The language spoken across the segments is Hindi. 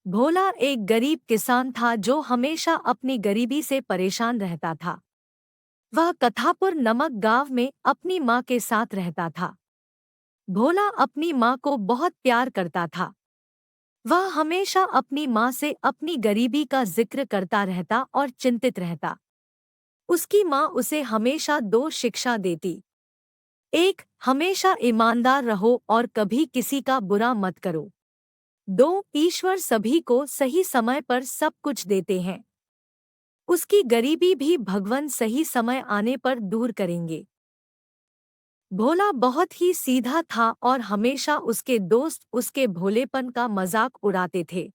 भोला एक गरीब किसान था जो हमेशा अपनी गरीबी से परेशान रहता था। वह कथापुर नमक गांव में अपनी माँ के साथ रहता था। भोला अपनी माँ को बहुत प्यार करता था। वह हमेशा अपनी माँ से अपनी गरीबी का जिक्र करता रहता और चिंतित रहता। उसकी माँ उसे हमेशा दो शिक्षा देती। एक, हमेशा ईमानदार रहो और कभी किसी का बुरा मत करो। दो, ईश्वर सभी को सही समय पर सब कुछ देते हैं। उसकी गरीबी भी भगवान सही समय आने पर दूर करेंगे। भोला बहुत ही सीधा था और हमेशा उसके दोस्त उसके भोलेपन का मजाक उड़ाते थे।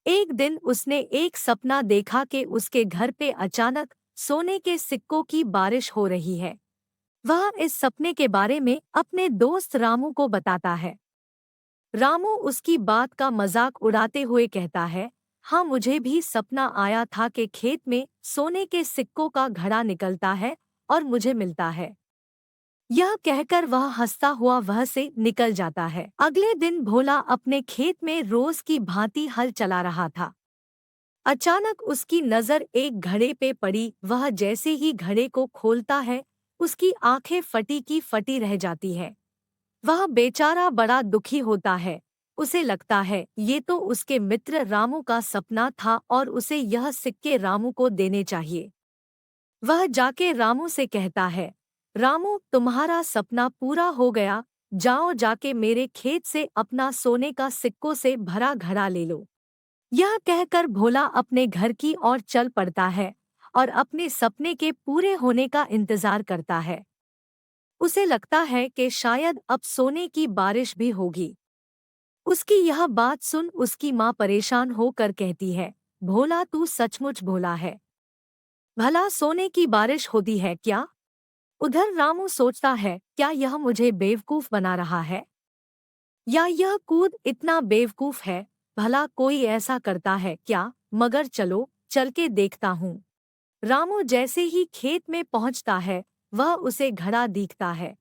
एक दिन उसने एक सपना देखा कि उसके घर पे अचानक सोने के सिक्कों की बारिश हो रही है। वह इस सपने के बारे में अपने दोस्त रामू को बताता है। रामू उसकी बात का मजाक उड़ाते हुए कहता है, हाँ, मुझे भी सपना आया था कि खेत में सोने के सिक्कों का घड़ा निकलता है और मुझे मिलता है। यह कहकर वह हंसता हुआ वह से निकल जाता है। अगले दिन भोला अपने खेत में रोज की भांति हल चला रहा था। अचानक उसकी नजर एक घड़े पे पड़ी। वह जैसे ही घड़े को खोलता है, उसकी आंखें फटी की फटी रह जाती है। वह बेचारा बड़ा दुखी होता है। उसे लगता है ये तो उसके मित्र रामू का सपना था और उसे यह सिक्के रामू को देने चाहिए। वह जाके रामू से कहता है, रामू, तुम्हारा सपना पूरा हो गया। जाओ, जाके मेरे खेत से अपना सोने का सिक्कों से भरा घड़ा ले लो। यह कहकर भोला अपने घर की ओर चल पड़ता है और अपने सपने के पूरे होने का इंतजार करता है। उसे लगता है कि शायद अब सोने की बारिश भी होगी। उसकी यह बात सुन उसकी माँ परेशान होकर कहती है, भोला, तू सचमुच भोला है। भला सोने की बारिश होती है क्या? उधर रामू सोचता है, क्या यह मुझे बेवकूफ बना रहा है? या यह कूद इतना बेवकूफ है? भला कोई ऐसा करता है क्या? मगर चलो, चल के देखता हूँ। रामू जैसे ही खेत में पहुँचता है, वह उसे घड़ा दिखता है।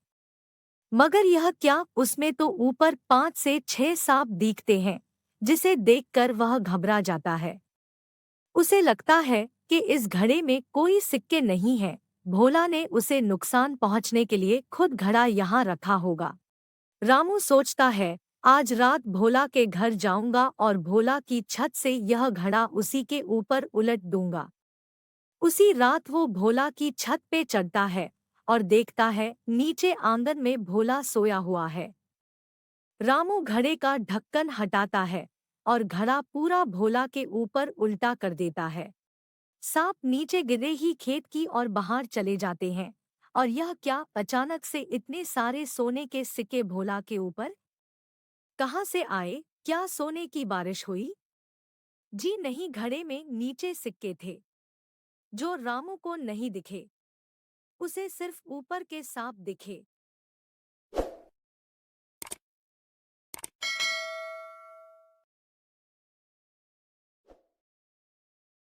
मगर यह क्या, उसमें तो ऊपर 5 से 6 सांप दिखते हैं, जिसे देखकर वह घबरा जाता है। उसे लगता है कि इस घड़े में कोई सिक्के नहीं हैं। भोला ने उसे नुकसान पहुंचने के लिए खुद घड़ा यहाँ रखा होगा। रामू सोचता है, आज रात भोला के घर जाऊंगा और भोला की छत से यह घड़ा उसी के ऊपर उलट दूंगा। उसी रात वो भोला की छत पे चढ़ता है और देखता है नीचे आंगन में भोला सोया हुआ है। रामू घड़े का ढक्कन हटाता है और घड़ा पूरा भोला के ऊपर उल्टा कर देता है। सांप नीचे गिरे ही खेत की ओर बाहर चले जाते हैं। और यह क्या, अचानक से इतने सारे सोने के सिक्के भोला के ऊपर कहाँ से आए? क्या सोने की बारिश हुई? जी नहीं, घड़े में नीचे सिक्के थे जो रामू को नहीं दिखे। उसे सिर्फ ऊपर के सांप दिखे।